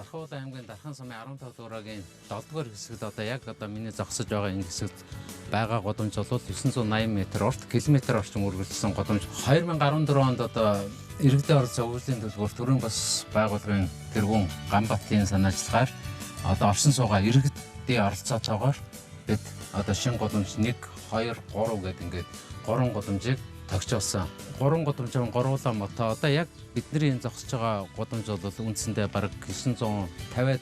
Дархуул аймгийн Дархан сумын 15 дугаагийн 7 дугаар хэсэгт одоо яг миний зогсож байгаа энэ хэсэгт байгаа годомж бол 980 м урт км орчим үргэлжилсэн годомж 2014 онд одоо иргэдийн оролцоо өвөрлийн төлбөр төрийн бас байгууллагын тэргүүн Ганбатын санаачлагаар одоо орсон суугаа иргэдийн оролцоотойгоор бид одоо шинэ годомж 1 2 3 гэдэг ингээд 3 годомжийг тогтцоолсон. 3 годомжийн горуулаа мото одоо яг бидний энэ зогсож байгаа годомж бол үндсэндээ бараг 950-аад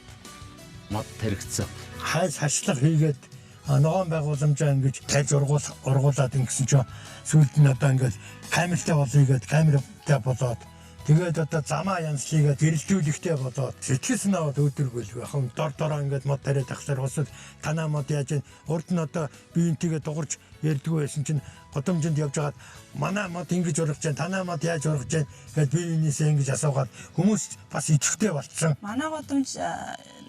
мод таригдсан. Хайс хашлага хийгээд ногоон байгууламжаа ингэж тайлж ургуулад ингэсэн чинь сүүлд нь одоо ингэж камертай болъё гээд камертай болоод тэгээд одоо замаа янзлыгээд гэрэлтүүлэхтэй болоод сэтгэл санаа бол өөдрөгөл яг нь дор дороо ингэж мод тариад ахсаар усад танаа мод яаж вэ? Урд нь одоо биентэйгээ дуурж ярьдгүй байсан чинь годомжинд явж байгаад манай мод ингэж ургаж जैन танаа мод яаж ургаж जैन гэд биенээсээ ингэж асуугаад хүмүүс бас идэвхтэй болчихсон. Манай годомж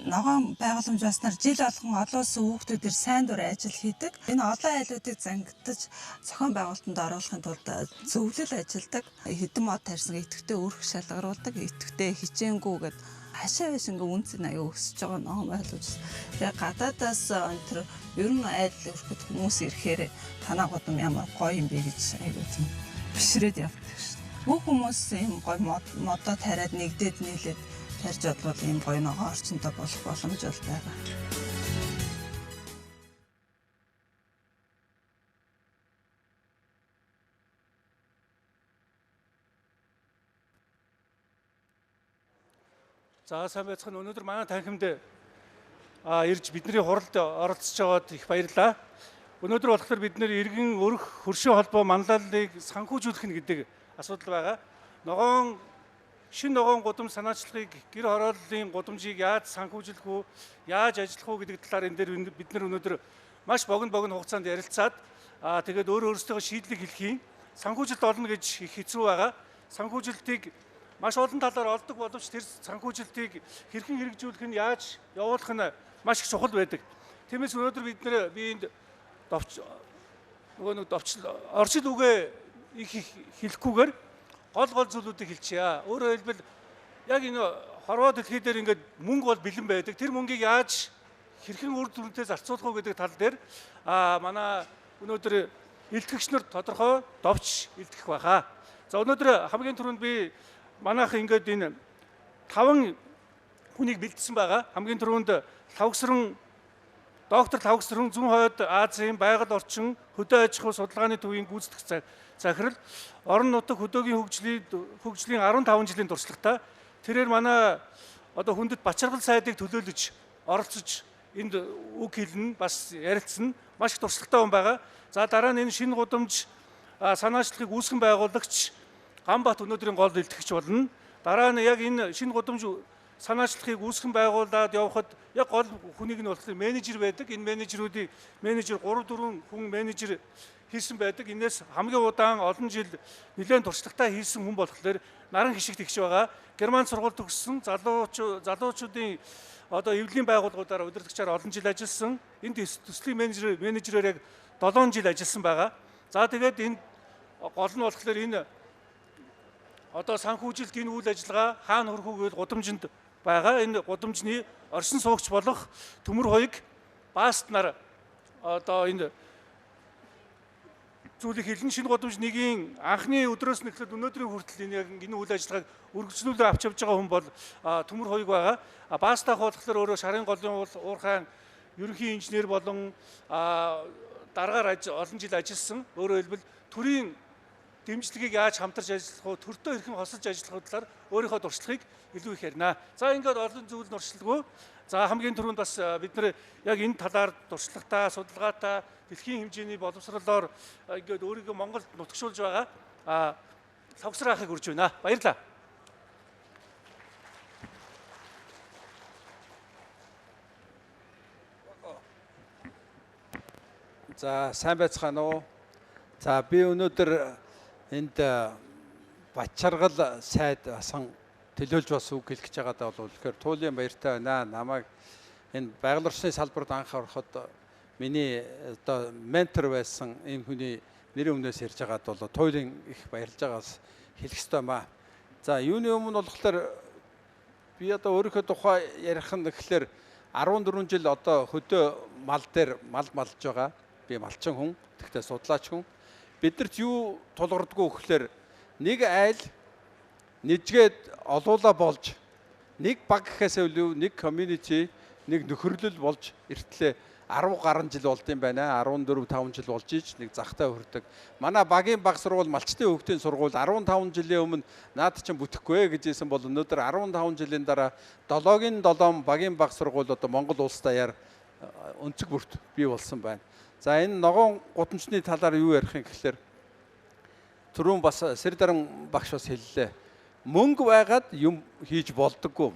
ногоон байгууламж баснаар жил болгон олон улсын хүүхдүүдээр сайн дур ажил хийдэг. Энэ олон айлуудыг зангидаж зохион байгуулалтанд оруулахын тулд зөвлөл ажилладаг. Хэдэн мод тарьсан идэвхтэй өрх шалгаруулдаг. Идэвхтэй хичээнгүүгээд хашаа биш ингээ үнцэн аяа өсөж байгаа ногоон байгууламж. Тэгээ гадаадаас өнтер ер нь айл өрхөд хүмүүс ирэхээр танаа годом ямар гоё юм бэ гэж аяа тийм бишрээд явдаг шин. Бүх хүмүүс юм гоё модоо тариад нэгдээд нийлээд тарьж бодлоо ийм гоё ногоон орчинтой болох боломж бол байгаа. За сайн байцгаана. Өнөөдөр манай танхимд ирж бидний хуралд оролцож байгаад их баярлалаа. Өнөөдөр болохоор бид нэр иргэн өрх хөршийн холбоо манлайллыг санхүүжүүлэх нь гэдэг асуудал байгаа. Шинэ ногоон гудамж санаачлагыг гэр хорооллын гудамжийг яаж санхүүжүүлэх үү, яаж ажиллах үү гэдэг талаар энэ дээр бид нар өнөөдөр маш богино хугацаанд ярилцаад тэгээд өөрсдөө шийдлийг хэлхийн. Санхүүжилт олно гэж их хэцүү байгаа. Санхүүжилтийг маш олон талаар олдог боловч тэр санхүүжилтийг хэрхэн хэрэгжүүлэх нь яаж явуулах нь маш их чухал байдаг. Тиймээс өнөөдөр би энд орчил үгээ их хэлэхгүйгээр гол зүйлүүдийг хэлчихье. Өөрөөр хэлбэл яг энэ хорвоо дэлхий дээр ингээд мөнгө бол бэлэн байдаг. Тэр мөнгийг яаж хэрхэн үр дүнтэй зарцуулах уу гэдэг тал дээр манай өнөөдөр илтгэгч нар тодорхой довч илтгэх байхаа. За өнөөдөр хамгийн түрүүнд би манайх ингээд энэ 5 хүнийг бэлдсэн байгаа. Хамгийн түрүүнд доктор Лавгсрын зүүн хойд Азийн байгаль орчин хөдөө аж ахуй судалгааны төвийн гүйцэтгэх захирал орон нутаг хөдөөгийн хөгжлийн 15 жилийн туршлагатай тэрээр манай одоо хүндэт Бачаргал сайдыг төлөөлөж оролцож энд үг хэлнэ бас ярилцсан маш их туршлагатай хүн байгаа. За дараа нь энэ шинэ гудамж санаачлагыг үүсгэн байгуулагч Ганбат өнөөдрийн гол илтгэгч болно. Дараа нь яг энэ шинэ гудамж санаачлагыг үүсгэн байгуулад явхад яг гол хүнийг нь болохоор менежер байдаг. Энэ менежер 3-4 хүн менежер хийсэн байдаг. Энээс хамгийн удаан олон жил нэлээд туршлагатай хийсэн хүн болохоор наран хишигт ихж байгаа. Герман сургууль төгссөн залуучуудын одоо эвлэлийн байгууллагуудаар удирдагчаар олон жил ажилласан. Энд төслийн менежерээр яг 7 жил ажилласан байгаа. За тэгээд энэ гол нь болохоор энэ одоо санхүүжилт энэ үйл ажиллагаа хаана хүрэх үү гэж гудамжинд байгаа. Энэ гудамжны оршин суугч болох төмөр хоёг бааст нар одоо энэ зүйлийг хэлэн шинэ гудамж нэгийн анхны өдрөөс нэхлээд өнөөдрийн хүртэл энэ үйл ажиллагааг үргэлжлүүлээ авч явж байгаа хүн бол төмөр хоёг байгаа. Баастах болохоор өөрөө шарын голын уурхайн ерөнхий инженер болон дараагаар олон жил ажилласан. Өөрөөр хэлбэл төрийн дэмжлэгийг яаж хамтарч ажиллах вэ? Төртөө хэрхэн хосолж ажиллах талаар өөрийнхөө дуршлагыг илүү их ярина. За ингээд олон зүйл нуршилгүй. За хамгийн түрүүнд бас бид нэр яг энэ талаар дуршлагатай, судалгаатай, дэлхийн хэмжээний боловсролоор ингээд өөрийгөө Монголд нутагшуулж байгаа Лавгсар ахыг урьж байна. Баярлалаа. За сайн байцгаана уу? За би өнөөдөр энд Бачаргал сайд асан төлөөлж бас үг хэлэх гэж байгаадаа бол үнэхээр туйлын баяртай байна. Намайг энэ байгаль орчны салбарт анх ороход миний одоо ментор байсан энэ хүний нэрийн өмнөөс ярьж байгаад бол туйлын их баярлж байгаас хэлэх ёстой маа. За юуны өмнө болохоор би одоо өөрийнхөө тухай ярих нь гэхэлэр 14 жил одоо хөдөө мал дээр мал малж байгаа. Би малчин хүн, тэгтээ судлаач хүн. Бидэрт юу тулгардгүй гэхэлэр нэг айл нэжгээд олуула болж нэг баг гэхээс илүү нэг community нэг нөхөрлөл болж эртлээ 10 гаруй жил болд юм байна. 14 5 жил болж иж нэг захтай хүрдэг. Манай багийн баг сургууль малчтын хүүхдийн сургууль 15 жилийн өмнө наад чинь бүтэхгүй гэж хэлсэн бол өнөөдөр 15 жилийн дараа 7-гийн 7 багийн баг сургууль одоо Монгол улс даяар өнцөг бүрт бий болсон байна. За энэ ногоон гудамжны талаар юу ярих юм гэхэлэр түрүүн бас Сэрдаран багш бас хэллээ. Мөнгө байгаад юм хийж болдоггүй.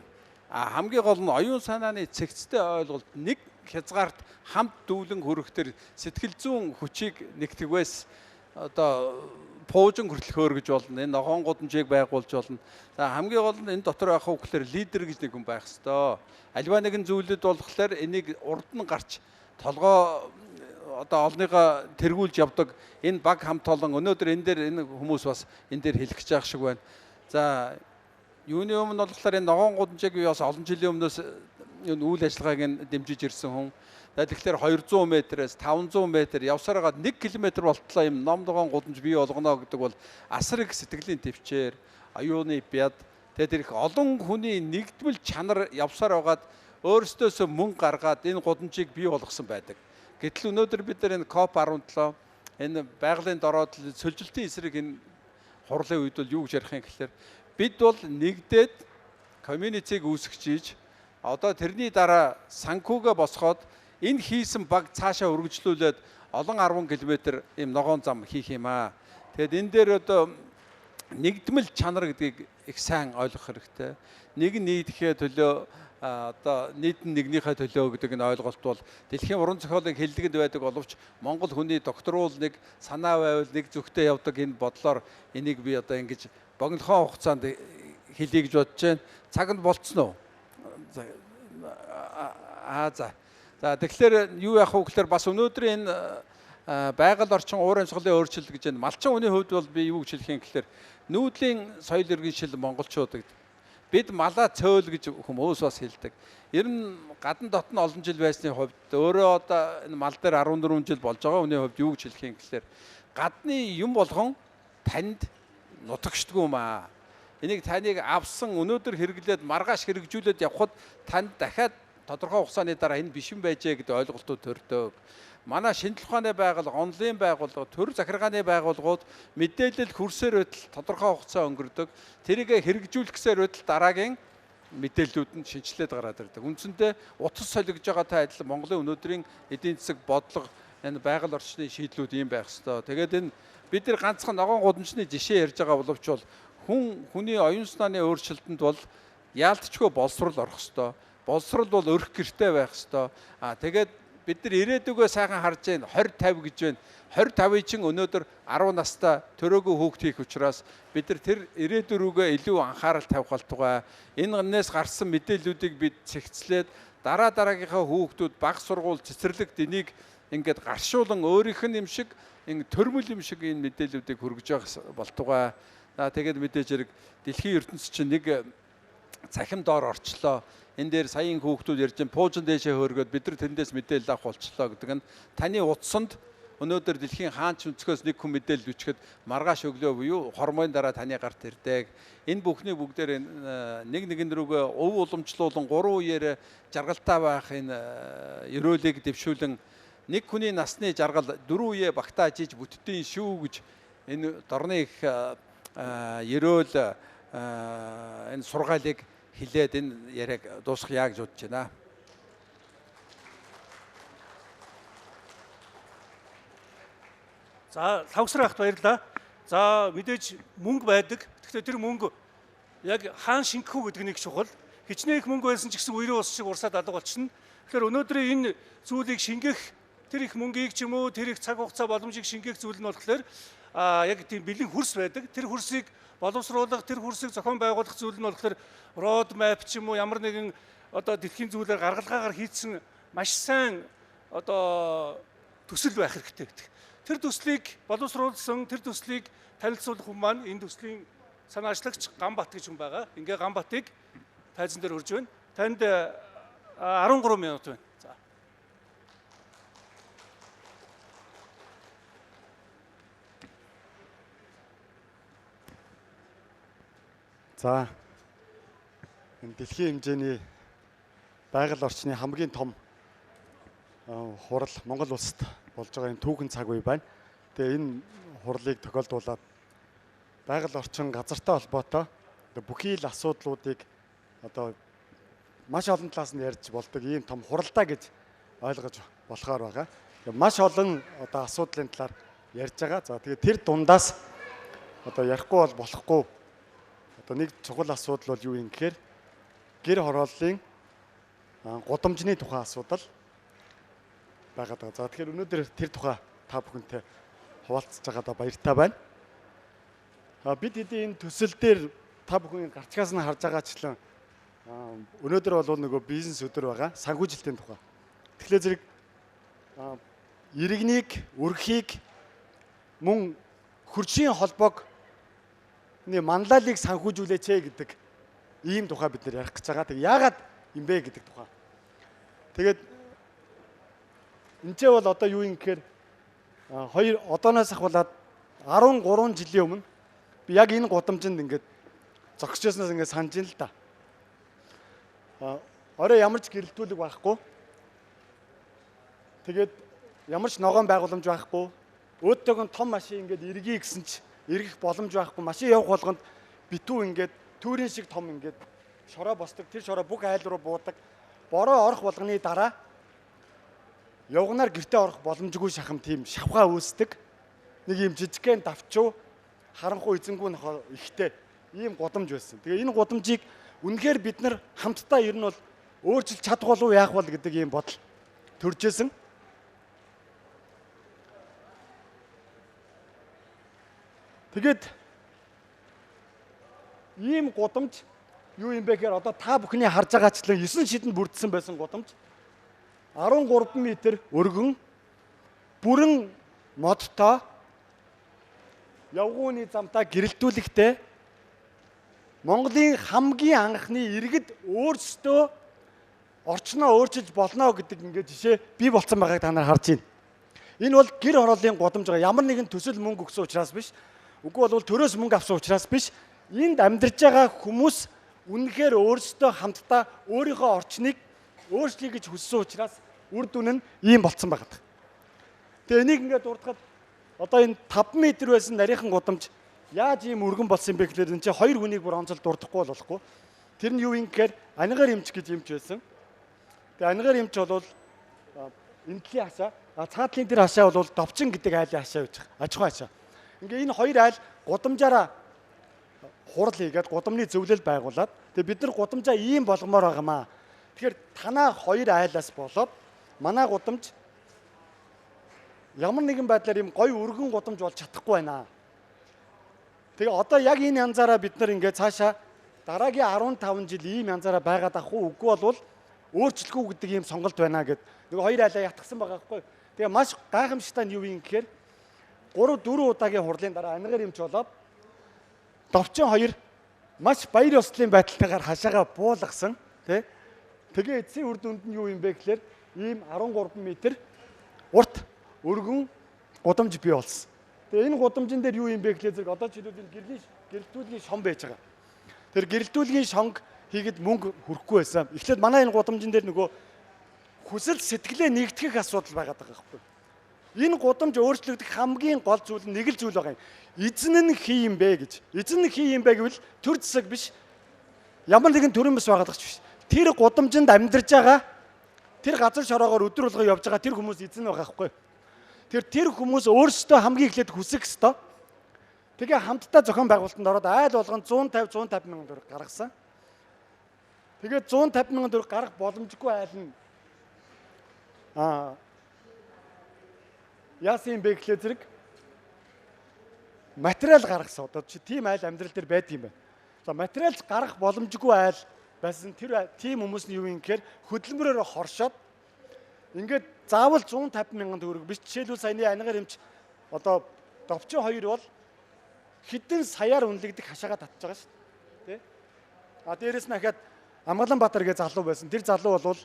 Хамгийн гол нь оюун санааны цэгцтэй ойлголт нэг хязгаарт хамт дүүлэн хүрэхтэр сэтгэл зүйн хүчийг нэгтгэвээс одоо пуужин хүртлөхөөр гэж болно. Энэ ногоон гудамжийг байгуулж болно. За хамгийн гол нь энэ дотор явах гэхээр лидер гэж нэг хүн байх ёстой. Альва нэгэн зүйлүүд болохоор энийг урд нь гарч толгой одоо олныгоо тэргүүлж явдаг энэ баг хамт олон өнөөдөр энэ дээр энэ хүмүүс бас энэ дээр хэлэх гэж байгаа шиг байна. За юуны өмнө болохоор энэ ногоон гудамжийг би бас олон жилийн өмнөөс энэ үйл ажиллагааг нь дэмжиж ирсэн хүн. Тэгэхээр 200 м-ээс 500 м явсараад 1 км болтлоо юм ном ногоон гудамж бий болгоно гэдэг бол асар их сэтгэлийн төвчээр аюуны бяд тэр их олон хүний нэгдмэл чанар явсаар байгаад өөрсдөөсөө мөнгө гаргаад энэ гудамжийг бий болгосон байдаг. Гэтэл өнөөдөр бид нар энэ COP17 энэ байгалийн дороод сөлжилтийн эсрэг энэ хурлын үед бол юу гэж ярих юм гэхээр бид бол нэгдээд community-г үүсгэж ийж одоо тэрний дараа санхүүгээ босгоод энэ хийсэн баг цаашаа үргэлжлүүлээд олон 10 км ийм ногоон зам хийх юм аа. Тэгэд энэ дээр одоо нэгдмэл чанар гэдгийг их сайн ойлгох хэрэгтэй. Нэг нийтэхээ төлөө одоо нийтэн нэгнийхээ төлөө гэдэг энэ ойлголт бол дэлхийн уран зохиолын хиллэгэнд байдаг боловч Монгол хүний докторуул нэг санаа байвал нэг зүгтээ явдаг энэ бодлоор энийг би одоо ингэж богинохоо хугацаанд хэлье гэж бодож байна. Цаг нь болцсон уу? За тэгэхээр юу яах вэ гэхээр бас өнөөдөр энэ байгаль орчин уурын цоглын өөрчлөлт гэж байна. Малчин хүний хувьд бол би юу гэж хэлэх юм гэхээр нүүдлийн соёл иргэншил монголчууд гэдэг. Бид малаа цөөл гэж хүмүүс бас хэлдэг. Ер нь гадна дотн олон жил байсны хувьд өөрөө одоо энэ мал дээр 14 жил болж байгаа хүний хувьд юу гэж хэлэх юм гэхээр гадны юм болгон танд нутагшдгүй юм аа. Энийг таныг авсан өнөөдөр хэрэглээд маргааш хэрэгжүүлээд явхад танд дахиад тодорхой хугацааны дараа энэ биш юм байжээ гэдэг ойлголтууд төрдөг. Манай шинжлэх ухааны байгууллага, онлайн байгууллага, төр захиргааны байгууллагууд мэдээлэл хүрсээр байтал тодорхой хугацаа өнгөрдөг. Тэрийг хэрэгжүүлэх гэсээр байтал дараагийн мэдээллүүд нь шинжилээд гараад ирдэг. Үндсэндээ утас солигдож байгаатай адилхан Монголын өнөөдрийн эдийн засаг бодлого энэ байгаль орчны шийдлүүд ийм байх ёстой. Тэгээд энэ бид нар ганцхан ногоон гудамжны жишээ ярьж байгаа боловч бол хүний оюун санааны өөрчлөлтөнд бол яалтчгүй боловсрол орох ёстой. Боловсрол бол өрх гэртэй байх ёстой. Тэгээд бид нар ирээдүгөө сайхан харж байна 20-50 гэж байна. 25-ыг чинь өнөөдөр 10 настай төрөөгөө хүүхд хийх учраас бид нар тэр ирээдүг рүүгээ илүү анхаарал тавих болтугай. Энэ гарсан мэдээллүүдийг бид цэгцлээд дараагийнхаа хүүхдүүд баг сургууль цэцэрлэгт энийг ингээд гаршуулан өөрийнх нь юм шиг ингэ төрмөл юм шиг энэ мэдээллүүдийг хүргэж явах болтугай. Тэгээд мэдээж хэрэг дэлхийн ертөнцийн чинь нэг цахим доор орчлоо. Энэ дээр саяын хүүхдүүд ярьж пуужин дээшээ хөөргөөд бид нар тэндээс мэдээлэл авах болчлоо гэдэг нь таны утсанд өнөөдөр дэлхийн хаанч өнцгөөс нэг хүн мэдээлэл өчгöd маргааш өглөө буюу хормойн дараа таны гарт ирдэг. Энэ бүхний бүгдээр нэг нэгэн рүүгээ өв уламжлуулан 3 үеэр жаргалтай байх энэ ерөөлийг дэвшүүлэн нэг хүний насны жаргал 4 үе багтааж иж бүтдийн шүү гэж энэ дорны их ерөөл энэ сургаалыг хэлээд энэ яриаг дуусгая гэж бодож байна. За лавсар ахт баярлалаа. За мэдээж мөнгө байдаг. Гэхдээ тэр мөнгө яг хаан шингэх үү гэдэг нэг чухал. Хичнээн их мөнгө байсан ч гэсэн үерийн ус шиг урсаад алга болчихно. Тэгэхээр өнөөдрийн энэ зүйлийг шингэх тэр их мөнгийг ч юм уу тэр их цаг хугацаа боломжийг шингэх зүйл нь болохоор яг тийм бэлэн хөрс байдаг. Тэр хөрсийг боловсруулах, тэр хөрсийг зохион байгуулах зүйл нь болохоор road map ч юм уу ямар нэгэн одоо дэлхийн зүйлээр гаргалгаагаар хийцэн маш сайн одоо төсөл байх хэрэгтэй гэдэг. Тэр төслийг боловсруулсан, тэр төслийг танилцуулах хүн маань энэ төслийн санаачлагч Ганбат гэж хүн байгаа. Ингээ Ганбатыг тайзан дээр хүрж байна. Танд 13 минут байна. За. Энэ дэлхийн хэмжээний байгаль орчны хамгийн том хурал Монгол улсад болж байгаа энэ түүхэн цаг үе байна. Тэгээ энэ хурлыг тохиолдуулаад байгаль орчин газартай холбоотой бүхий л асуудлуудыг одоо маш олон талаас нь ярьж болдог ийм том хуралдаа гэж ойлгож болохоор байгаа. Маш олон одоо асуудлын талаар ярьж байгаа. За тэгээ тэр дундаас одоо ярихгүй бол болохгүй. Одоо нэг чухал асуудал бол юу юм гэхээр гэр хорооллын гудамжны тухай асуудал байгаад байгаа. За тэгэхээр өнөөдөр тэр тухай та бүхэнтэй хуваалцаж байгаадаа баяртай байна. Бид хэдийн энэ төсөл дээр та бүхэн гарчгаас нь харж байгаачлан өнөөдөр бол нөгөө бизнес өдөр байгаа. Санхүүжилтийн тухай. Тэгэхээр зэрэг иргэнийг, өрхийг мөн хөршийн холбоог манлайлыг санхүүжүүлээч гэдэг ийм тухай бид нэр ярих гэж байгаа. Тэг яагаад юм бэ гэдэг тухай. Тэгээд энэ ч бол одоо юу юм гэхээр одооноос ахвалаад 13 жилийн өмнө би яг энэ гудамжинд ингээд зогсчихсоноос ингээд санаж ин л да. Орой ямар ч гэрэлтүүлэг байхгүй. Тэгээд ямар ч ногоон байгууламж байхгүй. Өөдтэйг том машин ингээд эргий гэсэн ч эргэх боломж байхгүй. Машин явах болгонд битүү ингээд түүрийн шиг том ингээд шороо босдог. Тэр шороо бүх айл руу буудаг. Бороо орох болгоны дараа явганаар гэртээ орох боломжгүй шахам тийм шавхаа үүсдэг. Нэг юм жижигхэн давчуу харанхуй эзэнгүү нохоо ихтэй ийм гудамж байсан. Тэгээ энэ гудамжийг үнэхээр бид нар хамтдаа ер нь бол өөрчилж чадах болов яах бол гэдэг ийм бодол төржсэн. Тэгээд ийм гудамж юу юм бэ гэхээр одоо та бүхний харж байгаачлан 9 шидэнд бүрдсэн байсан гудамж 13 м өргөн бүрэн модтой явгууны замтаа гэрэлтүүлэгтэй Монголын хамгийн анхны иргэд өөрсдөө орчноо өөрчилж болно гэдэг ингээд жишээ бий болсон байгааг та нар харж байна. Энэ бол гэр хорооллын гудамж байгаа. Ямар нэгэн төсөл мөнгө өгсөн учраас биш. Үгүй бол төрөөс мөнгө авсан учраас биш. Энд амьдарч байгаа хүмүүс үнэхээр өөрсдөө хамтдаа өөрийнхөө орчныг өөрчлөе гэж хүссэн учраас үр дүн нь ийм болцсон байгаа. Тэгээ энийг ингээд дурдахад одоо энэ 5 м байсан нарийнхан гудамж яаж ийм өргөн болсон юм бэ гэхээр энэ чинь хоёр хүнийг бүр онцол дурдахгүй болохгүй. Тэр нь юу юм гэхээр анигаар эмч гэж эмч байсан. Тэгээ анигаар эмч бол энтлийн хашаа, цаатлын тэр хашаа бол довчин гэдэг айлын хашаа гэж байгаа. Аж ахуй хашаа. Ингээ энэ хоёр айл гудамжаараа хурал хийгээд гудамжны зөвлөл байгуулад тэгээ бид нар гудамжаа ийм болгомоор байгаамаа. Тэгэхээр танаа хоёр айлаас болоод манай гудамж ямар нэгэн байдлаар ийм гоё өргөн гудамж болж чадахгүй байна. Тэгээ одоо яг энэ янзаараа бид нар ингээд цаашаа дараагийн 15 жил ийм янзаараа байгаад ах уу үгүй болвол өөрчлөхгүй гэдэг ийм сонголт байна гэд нэг хоёр айлаа ятгсан байгаа байхгүй. Тэгээ маш гайхамшигтай нь юу юм гэхээр 3-4 удаагийн хурлын дараа анигаар эмч болоод довчин хоёр маш баяр ёслолын байдалтайгаар хашаага буулгасан тий. Тэгээ эцсийн үр дүнд нь юу юм бэ гэхээр ийм 13 м урт өргөн гудамж бий болсон. Тэгээ энэ гудамжин дээр юу юм бэ гэхлээр зэрэг одоо жишээлбэл гэрэлтүүлгийн шон байж байгаа. Тэр гэрэлтүүлгийн шонг хийгээд мөнгө хүрхгүй байсан. Эхлээд манай энэ гудамжин дээр нөгөө хүсэл сэтгэлээ нэгтгэх асуудал байгаад байгаа байхгүй. Энэ гудамж өөрчлөгдөх хамгийн гол зүйл нь нэг л зүйл байгаа юм. Эзэн нь хий юм бэ гэж. Эзэн нь хий юм бэ гэвэл төр засаг биш. Ямар нэгэн төрийн бас байгаад байгаа ч биш. Тэр гудамжинд амьдарч байгаа тэр газар шороогоор өдөр болгоо явж байгаа тэр хүмүүс эзэн байгаа байхгүй. Тэр хүмүүс өөрсдөө хамгийн эхлээд хүсэх ёстой. Тэгээ хамтдаа зохион байгуулалтанд ороод айл болгонд 150 мянган төгрөг гаргасан. Тэгээд 150 мянган төгрөг гаргах боломжгүй айл нь яасан юм бэ гэхлээр зэрэг материал гаргасан. Одоо чи тийм айл амьдрал дээр байдаг юм байна. За материал гаргах боломжгүй айл байсан тэр тийм хүмүүс нь юу юм гэхээр хөдөлмөрөөр хоршоод ингээд заавал 150 мянган төгрөг биш. Жишээлбэл саяны анигаар эмч одоо довчин хоёр бол хэдэн саяар үнэлэгдэх хашаага татж байгаа шүү дээ. Тий? Дээрэс нь дахиад Амгаланбаатар гээ залуу байсан. Тэр залуу бол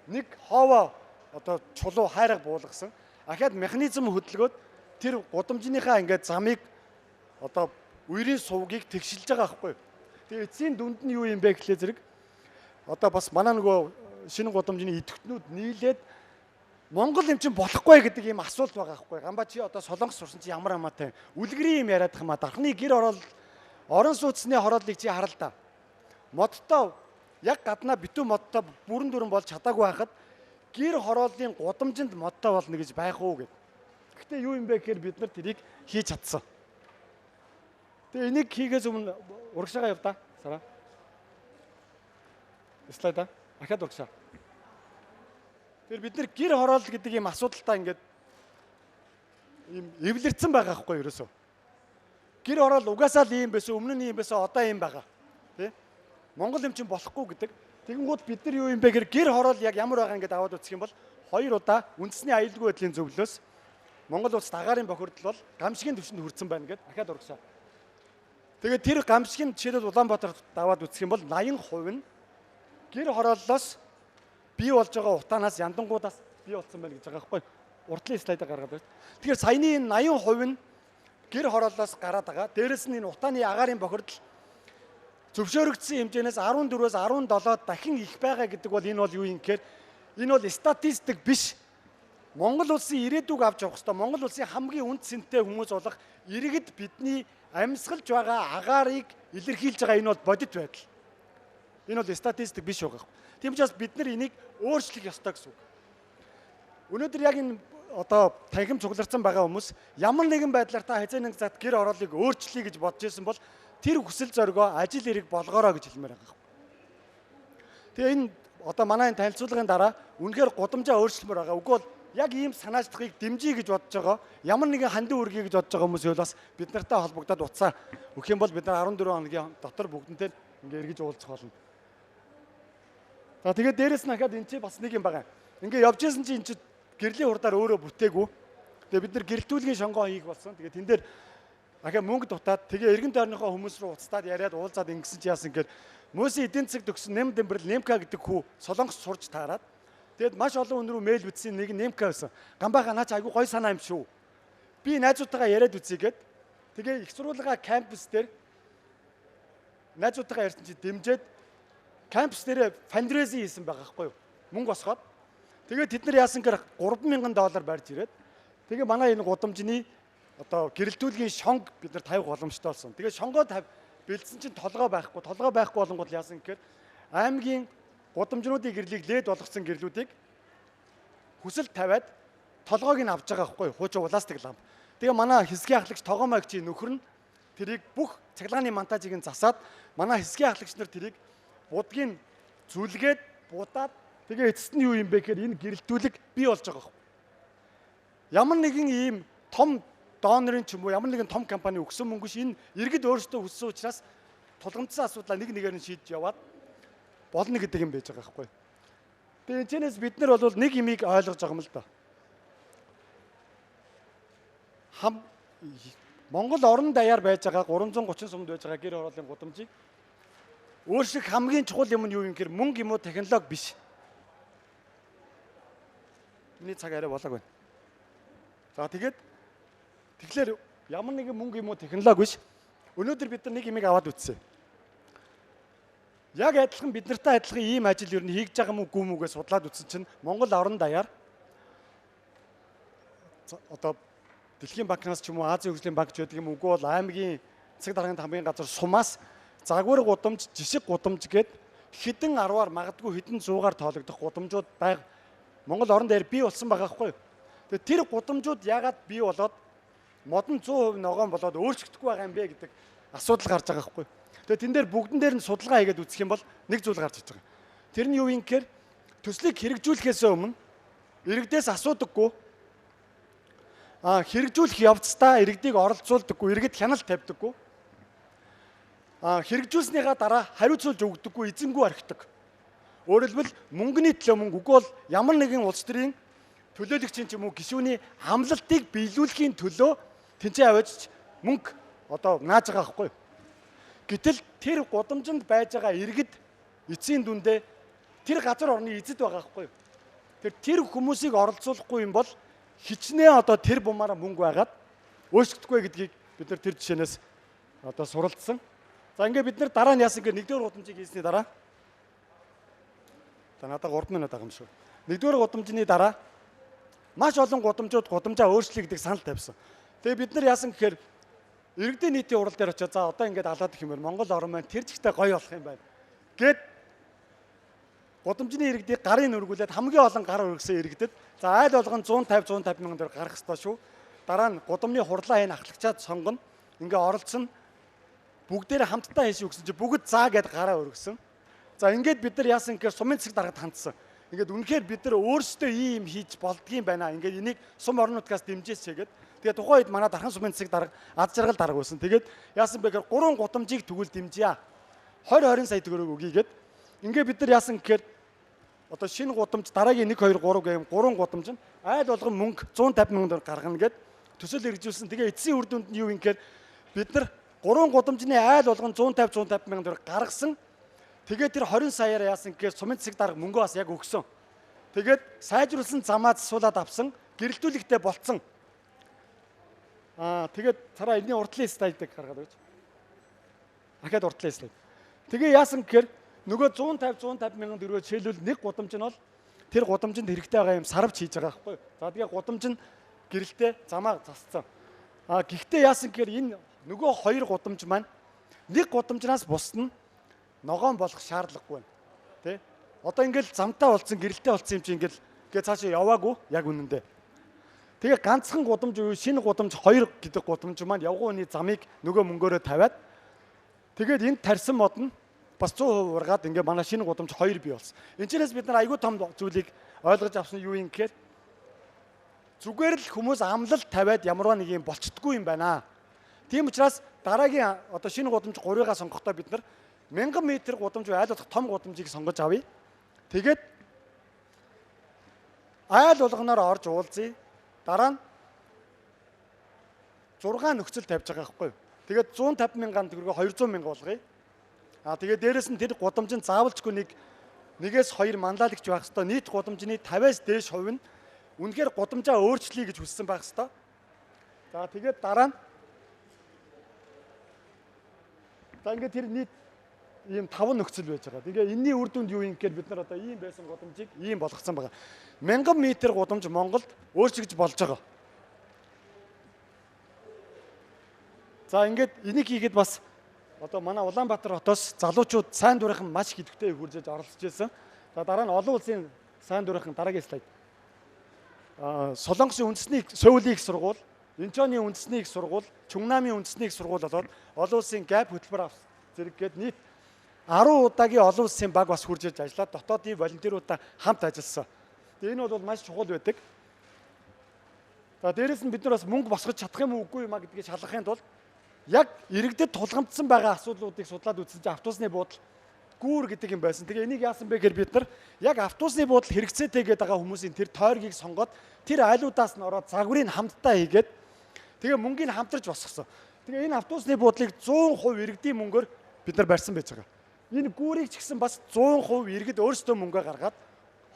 нэг хоовоо одоо чулуу хайраг буулгасан. Ахаад механизм хөдөлгөөд тэр гудамжныхаа ингээд замыг одоо үерийн сувгийг тэгшилж байгаа байхгүй. Тэгээ эцсийн дүнд нь юу юм бэ гэхлээр зэрэг одоо бас манай нөгөө шинэ гудамжны идэвхтнүүд нийлээд Монгол юм чинь болохгүй гэдэг ийм асуулт байгаа байхгүй. Гамбаа чи одоо Солонгос сурсан чи ямар хамаатай үлгэрийн юм яриад хама дархны гэр орол орон сууцны хорооллыг чи харал та. Модтой яг гаднаа битүү модтой бүрэн дүрэн болж чадаагүй байхад гэр хорооллын гудамжинд модтой болно гэж байх уу гэд. Гэхдээ юу юм бэ гэхээр бид нар тэрийг хийж чадсан. Тэгээ энийг хийгээс өмнө урагшаага явдаа. Сара. Слайда. Ахаад урагшаа. Тэр бид нар гэр хороол гэдэг ийм асуудалтай ингээд ийм эвлэрсэн байгаа байхгүй ерөөсөө. Гэр хороол угаасаа л ийм байсан, өмнө нь ийм байсан, одоо ийм байгаа. Тэ? Монгол юм чинь болохгүй гэдэг. Тэгэнгүүт бид нар юу юм бэ гэхээр гэр хороол яг ямар байгаа ингээд аваад үзэх юм бол 2 удаа үндэсний аюулгүй байдлын зөвлөлөөс Монгол улсад агаарын бохирдол бол гамшигын түвшинд хүрсэн байна гэд ахаад урагшаа. Тэгээд тэр гамшигын жишээлбэл Улаанбаатарт даваад үзэх юм бол 80% нь гэр хорооллоос бий болж байгаа утаанаас яндангуудаас бий болсон байна гэж байгаа байхгүй. Уртлын слайдаа гаргаад байна. Тэгэхээр саяны 80% нь гэр хорооллоос гараад байгаа. Дээрэс нь энэ утааны агаарын бохирдол зөвшөөрөгдсөн хэмжээнээс 14-өөс 17 дахин их байгаа гэдэг бол энэ бол юу юм гэхээр энэ бол статистик биш. Монгол улсын ирээдүг авч явах хэрэгтэй. Монгол улсын хамгийн үнд цэнтэй хүмүүс болох иргэд бидний амьсгалж байгаа агаарыг илэрхийлж байгаа энэ бол бодит байдал. Энэ бол статистик биш байгаа. Тийм учраас бид нар энийг өөрчлөх ёстой гэсэн үг. Өнөөдөр яг энэ одоо танхим цугларсан байгаа хүмүүс ямар нэгэн байдлаар та хязгаар нэг зат гэр хорооллыг өөрчлөе гэж бодож ирсэн бол тэр хүсэл зоригоо ажил хэрэг болгоорой гэж хэлмээр байгаа. Тэгээ энэ одоо манай энэ танилцуулгын дараа үнэхээр гудамжаа өөрчлөмөр байгаа. Үгүй бол яг ийм санаачлахыг дэмжиж гэж бодож байгаа. Ямар нэгэн хандив үргэе гэж бодож байгаа хүмүүс бас бид нартай холбогдоод уцаа өгөх юм бол бид нар 14 хоногийн дотор бүгднтэй ингээ эргэж уулзах болно. За тэгээд дээрэс нь хахад энэ чи бас нэг юм байгаа. Ингээ явж исэн чи энэ чи гэрлийн хурдаар өөрөө бүтээгүү. Тэгээ бид нар гэрэлтүүлгийн шонгоо хийх болсон. Тэгээ тэн дээр ахаа мөнгө дутаад тэгээ эргэн тойрныхоо хүмүүс рүү уцтаад яриад уулзаад ингэсэн чи яасан гэхээр Мөсийн эдийн засаг төгсөн Нэм Дэмбэрэл Немка гэдэг хүү Солонгос сурж таарад. Тэгэд маш олон хүн рүү мэйл бичсэн нэг Немка байсан. Гамбаха наач айгу гой санаа юм шүү. Би найзуудтайгаа яриад үзье гэд. Тэгээ их сургуулийн кампус дээр найзуудтайгаа ярьсан чи дэмжиж кампус дээр фандрейзинг хийсэн байгаа байхгүй юу? Мөнгө босгоод. Тэгээд тэд нар яасан гэхээр $3,000 барьж ирээд тэгээ манай энэ гудамжны одоо гэрэлтүүлгийн шонг бид нар тавих боломжтой болсон. Тэгээ шонгоо бэлдсэн чинь толгой байхгүй болонгууд яасан гэхээр аймгийн гудамжнуудын гэрлийг лээд болгосон гэрлүүдийг хүсэл тавиад толгойг нь авч байгаа байхгүй хуучин улаастик ламп. Тэгээ манай хэсгийн ахлагч Тогоомагчийн нөхөр нь тэрийг бүх цахилгааны монтажийг нь засаад манай хэсгийн ахлагч нар тэрийг будгийг зүлгээд будаад тэгээ эцэст нь юу юм бэ гэхээр энэ гэрэлтүүлэг бий болж байгаа байхгүй. Ямар нэгэн ийм том донорын ч юм уу ямар нэгэн том компани өгсөн мөнгөш энэ иргэд өөрсдөө хүссэн учраас тулгамдсан асуудлаа нэг нэгээр нь шийдэж яваад болно гэдэг юм байж байгаа байхгүй. Тэгээ энэчнээс бид нар бол нэг юмыг ойлгож байгаа юм л да. Монгол орон даяар байж байгаа 330 сумд байж байгаа гэр хорооллын гудамжийг өөрсдөө хамгийн чухал юм нь юу юм гэхээр мөнгө юм уу технологи биш. Миний цаг арай болоог байна. За тэгэхээр ямар нэгэн мөнгө юм уу технологи биш. Өнөөдөр бид нар нэг юмыг аваад үзсэн. Яг адилхан бид нартай адилхан ийм ажил юу хийж байгаа юм уу гүм үгээ судлаад үзсэн чинь Монгол орон даяар одоо Дэлхийн банкнаас ч юм уу Азийн хөгжлийн банк ч гэдэг юм үгүй бол аймгийн засаг даргын хамгийн газар сумаас загвар гудамж, жишг гудамж гээд хэдэн 10-аар магадгүй хэдэн 100-аар тоологдох гудамжууд Монгол орон даяар бий болсон байгаа байхгүй юу? Тэгээ тэр гудамжууд яагаад бий болоод модон 100% ногоон болоод өөрчлөгдөхгүй байгаа юм бэ гэдэг асуудал гарч байгаа байхгүй. Тэгээ тэн дээр бүгдэн дээр нь судалгаа хийгээд үзэх юм бол нэг зүйл гарч иж байгаа. Тэр нь юу юм гэхээр төслийг хэрэгжүүлэхээс өмнө иргэдээс асуудаггүй хэрэгжүүлэх явцдаа иргэдийг оролцуулдаггүй, иргэд хяналт тавьдаггүй. Хэрэгжүүлснийхаа дараа хариуцуулж өгдөггүй, эзэнгүй орхидог. Өөрөөр хэлбэл мөнгөний төлөө мөнгө үгүй бол ямар нэгэн улс төрийн төлөөлөгчийн ч юм уу гишүүний амлалтыг биелүүлэхийн төлөө тэнцээ аваачч мөнгө одоо нааж байгаа байхгүй. Гэтэл тэр гудамжинд байж байгаа иргэд эцсийн дүндээ тэр газар орны эзэд байгаа байхгүй юу? Тэр хүмүүсийг оролцуулахгүй юм бол хичнээн одоо тэр бумаараа мөнгө байгаад өөрчлөгдөхгүй гэдгийг бид нар тэр жишээнээс одоо суралцсан. За ингээд бид нар дараа нь яасан гэхээр нэгдүгээр гудамжийг хийсний дараа надад 3 минут байгаа юм шүү. Нэгдүгээр гудамжны дараа маш олон гудамжууд гудамжаа өөрчлөе гэдэг санал тавьсан. Тэгээ бид нар яасан гэхээр иргэдийн нийтийн урал дээр очиж за одоо ингээд алаад их юм байна. Монгол орн маань тэр жигтэй гоё болох юм байна. Гэт гудамжны иргэдийг гарын өргүүлээд хамгийн олон гар өргөсөн иргэдэд за айл болгон 150 мянган төгрөг гарах ёстой шүү. Дараа нь гудамжны хурлаа энэ ахлагчаад сонгоно. Ингээ оролцсон. Бүгдээрээ хамтдаа хийшээ өгсөн чи бүгд заа гэд гараа өргөсөн. За ингээд бид нар яасан гэхээр сумын засаг даргад хандсан. Ингээд үнэхээр бид нар өөрсдөө ийм хийж болдгийм байна. Ингээд энийг сум орнуудаас дэмжээсчээгээд тэгээд тухайн үед манай дархан сумын засаг дарга ад жаргал дарга байсан. Тэгээд яасан бэ гэхээр 3 гудамжийг тэгвэл дэмжье. 20 сая төгрөг өгье гэд. Ингээд бид нар яасан гэхээр одоо шинэ гудамж дараагийн 1 2 3 гэм 3 гудамж нь айл болгон мөнгө 150 мянган төгрөг гаргана гэд төсөл хэрэгжүүлсэн. Тэгээ эцсийн үр дүнд нь юу юм гэхээр бид нар 3 гудамжны айл болгон 150 мянган төгрөг гаргасан. Тэгээд тэр 20 саяар яасан гэхээр сумын засаг дарга мөнгөө бас яг өгсөн. Тэгээд сайжруулсан замаа засуулаад авсан, гэрэлтүүлэгтэй болцсон. Тэгээд цараа энэний уртлын слайдыг гаргаад өгч. Ахаад уртлын слайд. Тэгээ яасан гэхээр нөгөө 150 мянган төгрөгөөр жишээлбэл нэг гудамж нь бол тэр гудамжинд хэрэгтэй байгаа юм сарвч хийж байгаа байхгүй. За тэгээ гудамж нь гэрэлтэй замаа засцсан. Гэхдээ яасан гэхээр энэ нөгөө 2 гудамж маань нэг гудамжнаас бусд нь ногоон болох шаардлагагүй байна. Тэ? Одоо ингээл замтаа болсон, гэрэлтэй болсон юм чи ингээл цаашаа яваагүй яг үнэндээ. Тэгээ ганцхан гудамж уу шинэ гудамж 2 гэдэг гудамж маань явган үний замыг нөгөө мөнгөөрөө тавиад тэгээд энд тарьсан мод нь бас 100% ургаад ингээ манай шинэ гудамж 2 бий болсон. Энэчнээс бид нар айгүй том зүйлийг ойлгож авсан юу юм гэхээр зүгээр л хүмүүс амлалт тавиад ямарваа нэг юм болцдоггүй юм байна. Тийм учраас дараагийн одоо шинэ гудамж 3-ыг сонгохдоо бид нар 1000 м гудамж айл болох том гудамжийг сонгож авъя. Тэгээд айл болгоноор орж уулзъя. Дараа нь 6 нөхцөл тавьж байгаа байхгүй юу. Тэгээд 150 мянган төгрөгөө 200 мянга болгоё. Тэгээд дээрэс нь тэр гудамжинд заавалчгүй нэгээс 2 манлайлагч байх хэвээр нийт гудамжны 50-аас дээш хувь нь үнэхээр гудамжаа өөрчлөе гэж хүссэн байх хэвээр. За тэгээд дараа нь ингээд тэр нийт ийм 5 нөхцөл байж байгаа. Тэгээ энэний үр дүнд юу юм гэхээр бид нар одоо ийм байсан гудамжийг ийм болгоцсон байгаа. 1000 м гудамж Монголд өөрчлөгдөж болж байгаа. За ингээд энийг хийгээд бас одоо манай Улаанбаатар хотоос залуучууд сайн дурынхан маш идэвхтэй хуржиж оролцож байсан. За дараа нь олон улсын сайн дурынхан дараагийн слайд. Солонгосын үндэсний Сөүлийн их сургууль, Инчоны үндэсний их сургууль, Чунгнамын үндэсний их сургууль болоод олон улсын ГАП хөтөлбөр авсан зэрэг гээд нийт 10 удаагийн олон улсын баг бас хурж иж ажиллаад дотоодын волонтеруудаа хамт ажилласан. Тэгээ энэ бол маш чухал байдаг. За дээрэс нь бид нар бас мөнгө босгож чадах юм уугүй юм а гэдгийг шалгахын тулд яг иргэдэд тулгамдсан байгаа асуудлуудыг судлаад үзсэн чинь автобусны буудал гүүр гэдэг юм байсан. Тэгээ энийг яасан бэ гэхээр бид нар яг автобусны буудал хэрэгцээтэй гэдэг байгаа хүмүүсийн тэр тойргийг сонгоод тэр айлуудаас нь ороод загварыг хамтдаа хийгээд тэгээ мөнгийг хамтарч босгосон. Тэгээ энэ автобусны буудлыг 100% иргэдийн мөнгөөр бид нар барьсан байж байгаа. Энэ гүүрийг ч гэсэн бас 100% иргэд өөрсдөө мөнгө гаргаад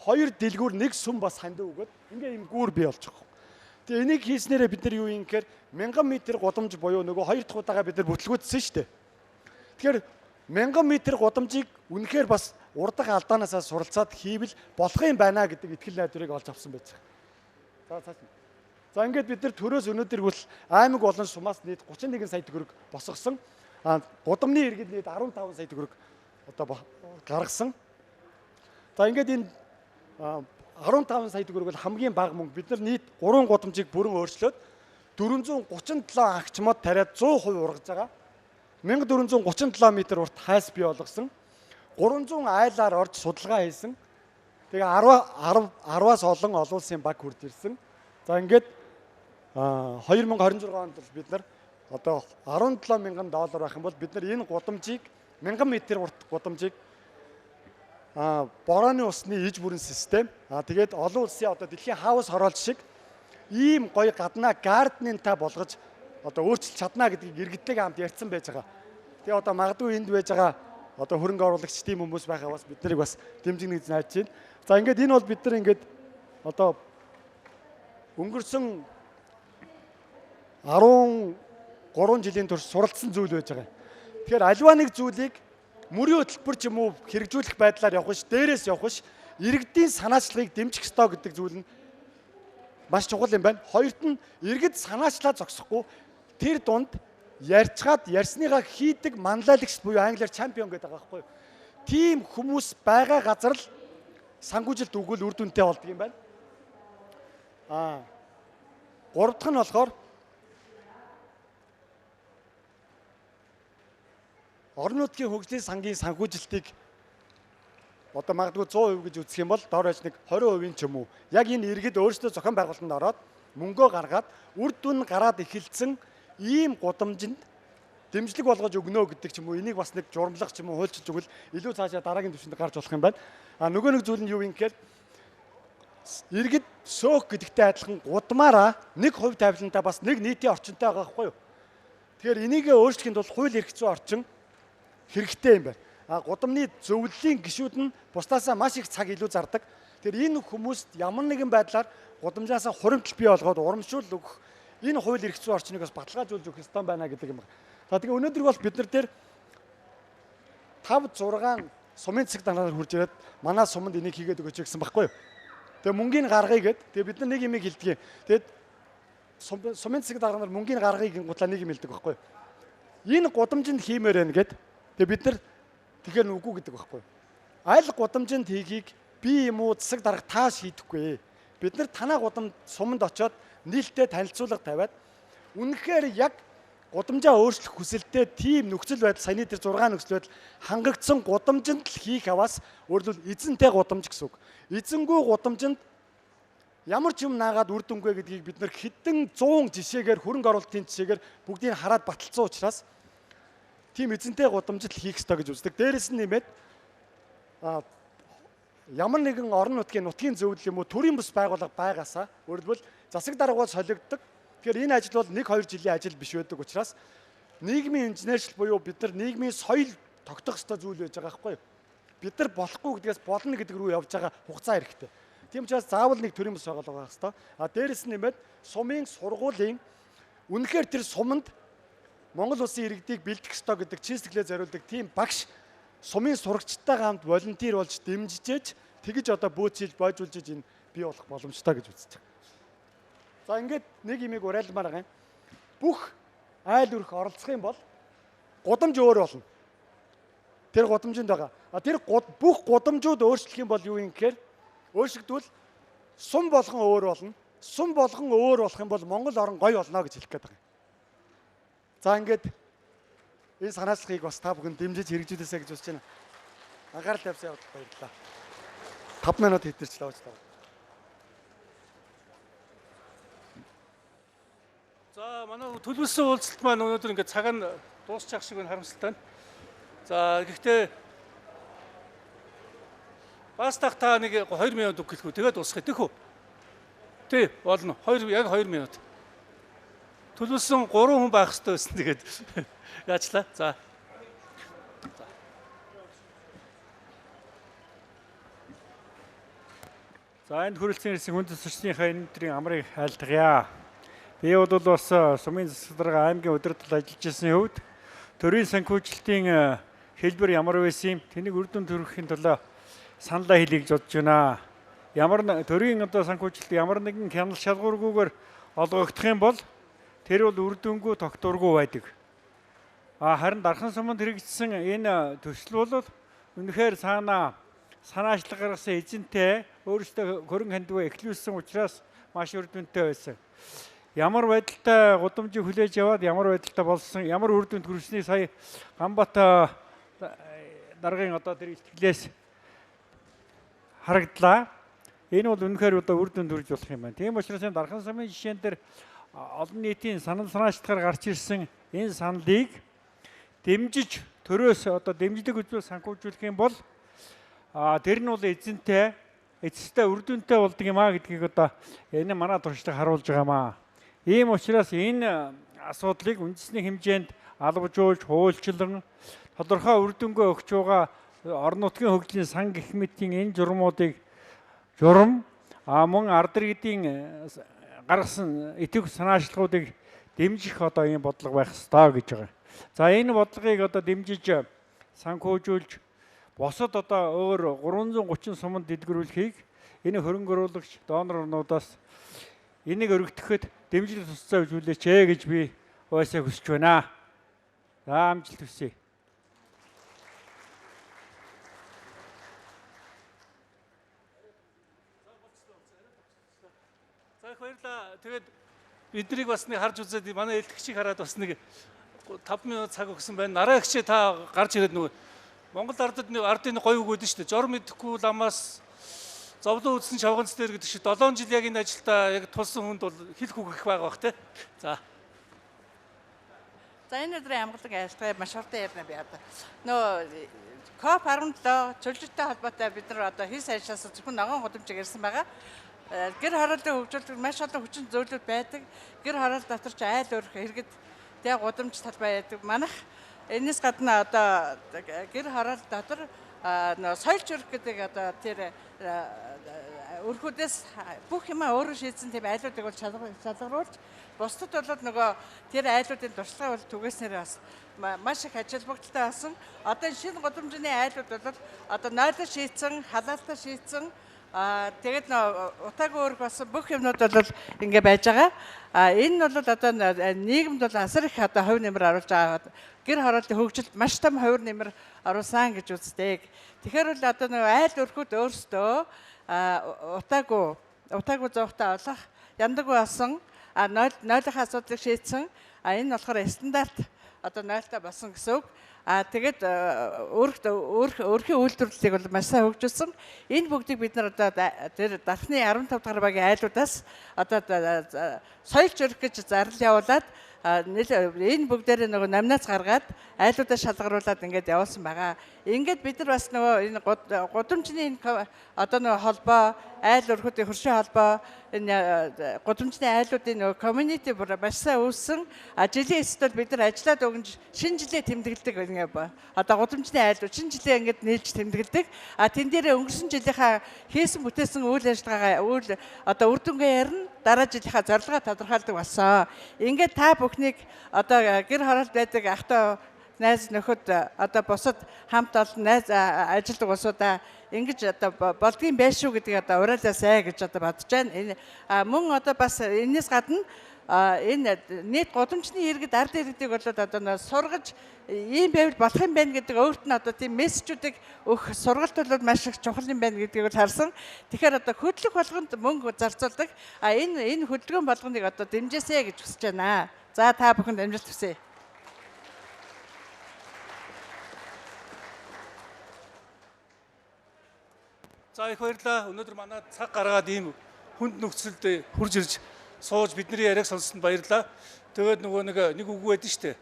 2 дэлгүүр 1 сүм бас хандив өгөөд ингээ юм гүүр бий болж байгаа. Тэгээ энийг хийснээрээ бид нар юу юм гэхээр 1000 м гудамж буюу нөгөө 2 дахь удаага бид нар бүтлгүүдсэн шүү дээ. Тэгэхээр 1000 м гудамжийг үнэхээр бас урдах алдаанаасаа суралцаад хийвэл болох юм байна гэдэг итгэл найдварыг олж авсан байж байгаа. За ингээд бид нар төрөөс өнөөдөр хүртэл аймаг болон сумаас нийт 31 сая төгрөг босгосон. Гудамны иргэд нийт 15 сая төгрөг одоо гаргасан. За ингээд энэ 15 сая төгрөг бол хамгийн бага мөнгө. Бид нар нийт 3 гудамжийг бүрэн өөрчлөөд 437 агч мод тариад 100% ургаж байгаа. 1437 м урт хайс бий болгосон. 300 айлаар орж судалгаа хийсэн. Тэгээ 10-аас олон улсын баг хурж ирсэн. За ингээд 2026 онд бид нар одоо 17 мянган доллар байх юм бол бид нар энэ гудамжийг 1000 м урт гудамжийг борооны усны иж бүрэн систем тэгээд олон улсын одоо дэлхийн хаус хороолж шиг ийм гоё гаднаа гарднинтай болгож одоо өөрчилж чадна гэдгийг иргэдтэйгээ хамт ярьсан байж байгаа. Тэгээ одоо магадгүй энд байж байгаа одоо хөрөнгө оруулагч тийм хүмүүс байхаа бас бид нарыг бас дэмжигнэ гэж найдаж байна. За ингээд энэ бол бид нар ингээд одоо өнгөрсөн 13 жилийн турш суралцсан зүйл байж байгаа. Тэгэхээр аливаа нэг зүйлийг мөрийн хөтөлбөр ч юм уу хэрэгжүүлэх байдлаар явах ш, дээрээс явах ш, иргэдийн санаачлагыг дэмжих ёстой гэдэг зүйл нь маш чухал юм байна. Хоёрт нь иргэд санаачлаа зогсохгүй тэр дунд ярьцгаад ярьсныгаа хийдэг манлайлагч буюу англиар чемпион гэдэг байгаа байхгүй юу. Тийм хүмүүс байгаа газар л санхүүжилт өгвөл үр дүнтэй болдог юм байна. Гурав дахь нь болохоор орон нутгийн хөгжлийн сангийн санхүүжилтийг одоо магадгүй 100% гэж үзэх юм бол доор хаяж нэг 20% ч юм уу. Яг энэ иргэд өөрсдөө зохион байгуулалтанд ороод мөнгөө гаргаад үр дүн гараад эхэлсэн ийм гудамжинд дэмжлэг болгож өгнө гэдэг ч юм уу. Энийг бас нэг журамлах ч юм уу хуульчилж өгвөл илүү цаашаа дараагийн түвшинд гарч болох юм байна. Нөгөө нэг зүйл нь юу юм гэхээр иргэд сөөх гэдэгтэй адилхан гудмаараа нэг хувь тавилантаа бас нэг нийтийн орчинтой байгаа байхгүй юу. Тэгэхээр энийг өөрчлөхийн тулд хууль эрх зүйн орчин хэрэгтэй юм байна. Гудамны зөвлөлийн гишүүд нь бусдаасаа маш их цаг илүү зардаг. Тэгэхээр энэ хүмүүст ямар нэгэн байдлаар гудамжаасаа хуримтлал бий болгоод урамшуул өгөх энэ хууль эрх зүйн орчныг бас баталгаажуулж өгөх ёстой байна гэдэг юм байна. За тэгээ өнөөдөр бол бид нар дээр 5-6 сумын засаг даргаар хурж ирээд манай суманд энийг хийгээд өгөөч гэсэн байхгүй юу. Тэгээ мөнгөний гаргая гэд. Тэгээ бид нар нэг юм хэлдэг. Тэгээд сумын засаг даргаар мөнгөний гаргая гингуудлаа нэг юм хэлдэг байхгүй юу. Энэ гудамжинд хиймээр байна гэд. Тэгээ бид нар тэгэхээр үгүй гэдэг байхгүй юу. Аль гудамжинд хийгийг би юм уу засаг дарга тааш хийдэхгүй. Бид нар танаа гудамд суманд очоод нийлдээ танилцуулга тавиад үнэхээр яг гудамжаа өөрчлөх хүсэлтэй тийм нөхцөл байдал саяны тэр 6 нөхцөл байдал хангагдсан гудамжинд л хийх аваас өөрөлдвөл эзэнтэй гудамж гэсэн үг. Эзэнгүй гудамжинд ямар ч юм наагаад үр дүнгүй гэдгийг бид нар хэдэн 100 жишээгээр хөрөнгө оруулалтын жишээгээр бүгдийг хараад баталсан учраас тийм эзэнтэй гудамжид л хийх ёстой гэж үздэг. Дээрээс нь нэмээд ямар нэгэн орон нутгийн зөвлөл юм уу төрийн бус байгууллага байгаасаа өөрөлдвөл засаг даргууд солигддог. Тэгэхээр энэ ажил бол 1-2 жилийн ажил биш байдаг учраас нийгмийн инженерчл буюу бид нар нийгмийн соёл тогтоох ёстой зүйл байж байгаа байхгүй юу? Бид нар болохгүй гэдгээс болно гэдэг рүү явж байгаа хугацаа хэрэгтэй. Тийм учраас заавал нэг төрийн бус байгууллага байх ёстой. Дээрээс нь нэмээд сумын сургуулийн үнэхээр тэр суманд Монгол улсын иргэдийг бэлдэх ёстой гэдэг чин сэтгэлээ зориулдаг тийм багш сумын сурагчдтайгаа хамт волонтер болж дэмжиж тэгж одоо бөөцөж бойжуулж энэ бий болох боломжтой гэж үздэг. За ингээд нэг юмыг уриалмаар байгаа юм. Бүх айл өрх оролцох юм бол гудамж өөр болно. Тэр гудамжинд байгаа. Тэр бүх гудамжууд өөрчлөх юм бол юу юм гэхээр өөрчлөгдвөл сум болгон өөр болно. Сум болгон өөр болох юм бол Монгол орн гоё болно гэж хэлэх гээд байгаа юм. За ингээд энэ санаачлагыг бас та бүхэн дэмжиж хэрэгжүүлээсэй гэж бодож байна. Анхаарал тавьсан явдал баярлалаа. 5 минут хэвтэрч лавч тав. За манай төлөвлөсөн уулзалт маань өнөөдөр ингээд цаг нь дуусчих шиг байна, харамсалтай. За гэхдээ бас та нэг 2 минут үг хэлэхгүй тэгээд дуусгая тэхүү. Тий, болно. Яг 2 минут. Төлөвлөсөн 3 хүн байх хэрэгтэй байсан тэгээд яачлаа. За. За энд хүрэлцэн ирсэн хүнд төсвчнийхээ энэ өдрийн амрыг айлтгая. Би бол бас сумын засаг дарга аймгийн удирдал ажиллаж ирсний хувьд төрийн санхүүжилтийн хэлбэр ямар байсан юм тэнийг үр дүн төрөхийн тулд саналаа хэлье гэж бодож байна. Ямар төрийн одоо санхүүжилт ямар нэгэн хяналт шалгуургүйгээр олгогдох юм бол тэр бол үр дүнгүй тогтворгүй байдаг. Харин дархан суманд хэрэгжсэн энэ төсөл бол үнэхээр санаачлаг гаргасан эзэнтэй өөрөөсөө хөрөнгө хандиваа эхлүүлсэн учраас маш үр дүнтэй байсан. Ямар байдалтай гудамжийг хүлээж яваад ямар байдалтай болсон ямар үр дүнд хүрсэнийг сая Ганбат даргын одоо тэр ихтгэлээс харагдлаа. Энэ бол үнэхээр одоо үр дүнд хүрж болох юм байна. Тийм учраас энэ дархан сумын жишээн дээр олон нийтийн санаачлагаар гарч ирсэн энэ саналыг дэмжиж төрөөс одоо дэмжлэг үзүүл санхүүжүүлэх юм бол тэр нь бол эзэнтэй үр дүнтэй болдог юм гэдгийг одоо энэ манай туршлага харуулж байгаамаа. Ийм учраас энэ асуудлыг үндэсний хэмжээнд албажуулж, хуульчлан тодорхой үр дүнгээ өгч байгаа орон нутгийн хөгжлийн сан гэх мэтийн энэ журмуудыг мөн ард иргэдийн гаргасан итгэх санаачлагуудыг дэмжих одоо ийм бодлого байх ёстой гэж байгаа. За энэ бодлогыг одоо дэмжиж санхүүжүүлж босод одоо өөр 330 суманд дэлгэрүүлэхийг энэ хөрөнгө оруулагч донор орнуудаас энийг өргөтгөхөд дэмжлэг тусцаа үзүүлээч гэж би уяасаа хүсэж байна. За амжилт хүсье. За их баярлалаа. Тэгээд биднийг бас нэг харж үзээд манай элтгэгчийг хараад бас нэг 5 минут цаг өгсөн байна. Нараа ихчээ та гарч ирээд нөгөө Монгол ардд ардын гоё үг өгдөн шүү дээ. Жор мэдэхгүй ламаас зовлон үзсэн шавганц дээр гэдэг шиг 7 жил яг энэ ажилдаа яг тулсан хүнд бол хэл хүүгэх байгаа бах те. За энэ өдрийн амгалан айлтгай маш хурдан ярина би одоо. Нөө COP17 чөлөөтэй холбоотой бид нар одоо хийс ажилласаа зөвхөн ногоон гудамжийг ярьсан байгаа. Гэр хорооллын хөгжүүлэлт маш олон хүчин зөвлөлт байдаг. Гэр хороол дотор ч айл өрх иргэд тэг гудамж талбай байдаг. Манайх энэс гадна одоо гэр хороол дотор соёлч өрх гэдэг одоо тэр өрхүүдээс бүх юмаа өөрөө шийдсэн тийм айлуудыг бол шалгаруулж бусдад бол нөгөө тэр айлуудын туршлага бол түгээснээр бас маш их ажил бүгдэлтэй болсон. Одоо шинэ гудамжны айлууд бол одоо нойлоо шийдсэн, халаалтаа шийдсэн. Тэгээд утаагүй өрх болсон бүх юмнууд бол ингэ байж байгаа. Энэ бол одоо нийгэмд бол асар их одоо хувь нэмэр оруулж байгаа. Гэр хорооллын хөгжилд маш том хувь нэмэр оруулсан гэж үздэг. Тэгэхээр бол одоо нөгөө айл өрхүүд өөрсдөө утаагүй зовхтой олох яндаг болсон. Нойлохын асуудлыг шийдсэн. Энэ болохоор стандарт одоо нойлтой болсон гэсэн үг. Тэгээд өрхийн үйлдвэрлэлийг бол маш сайн хөгжүүлсэн. Энэ бүгдийг бид нар одоо тэр дархны 15 дахь багийн айлуудаас одоо соёлч өрх гэж зарлал явуулаад энэ бүгдээр нөгөө номноос гаргаад айлуудаа шалгаруулад ингээд явуулсан байгаа. Ингээд бид нар бас нөгөө энэ гудамжны одоо нөгөө холбоо, айл өрхүүдийн хөршийн холбоо, энэ гудамжны айлуудын нөгөө community бүр маш сайн үүссэн. Жилийн эсрэг бид нар ажиллаад өгнж шинэ жилээ тэмдэглэдэг ингээд одоо гудамжны айлууд шинэ жилээ ингээд нийлж тэмдэглэдэг. Тэн дээрээ өнгөрсөн жилийнхаа хийсэн бүтээсэн үйл ажиллагаа одоо үр дүнгээ ярина. Дараа жилийнхаа зорилгоо тодорхойлдог болсон. Ингээд та бүхнийг одоо гэр хороолт байдаг ахтай найз нөхөд одоо бусад хамт олон найз ажилтг улсуудаа ингэж одоо болдгийн байх шүү гэдгийг одоо уриалаасай гэж одоо бодож байна. Энэ мөн одоо бас энэс гадна энэ нийт гудамжны иргэд ард иргэдийг бол одоо сургаж ийм байвал болох юм байна гэдэг өөрт нь одоо тийм мессежүүдийг өгөх сургалт бол маш их чухал юм байна гэдгийг бол харсан. Тэгэхээр одоо хөдлөх болгонд мөнгө зарцуулдаг. Энэ хөдөлгөөн болгоныг одоо дэмжээсэй гэж хүсэж байна. За та бүхэнд амжилт хүсье. За их баярлалаа. Өнөөдөр манай цаг гаргаад ийм хүнд нөхцөлд хурж ирж сууж бидний яриаг сонссонд баярлалаа. Тэгээд нөгөө нэг үг байдэн штэ.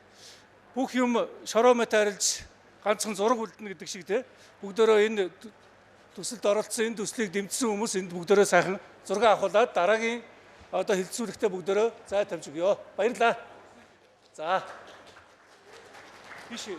Бүх юм шороомет арилж ганцхан зураг үлдэнэ гэдэг шиг те. Бүгдөө энэ төсөлд оролцсон энэ төслийг дэмжсэн хүмүүс энд бүгдөө сайхан зураг авахулаад дараагийн одоо хилцүүлэхдээ бүгдөө зай тавьж өгье. Баярлалаа. За. Биш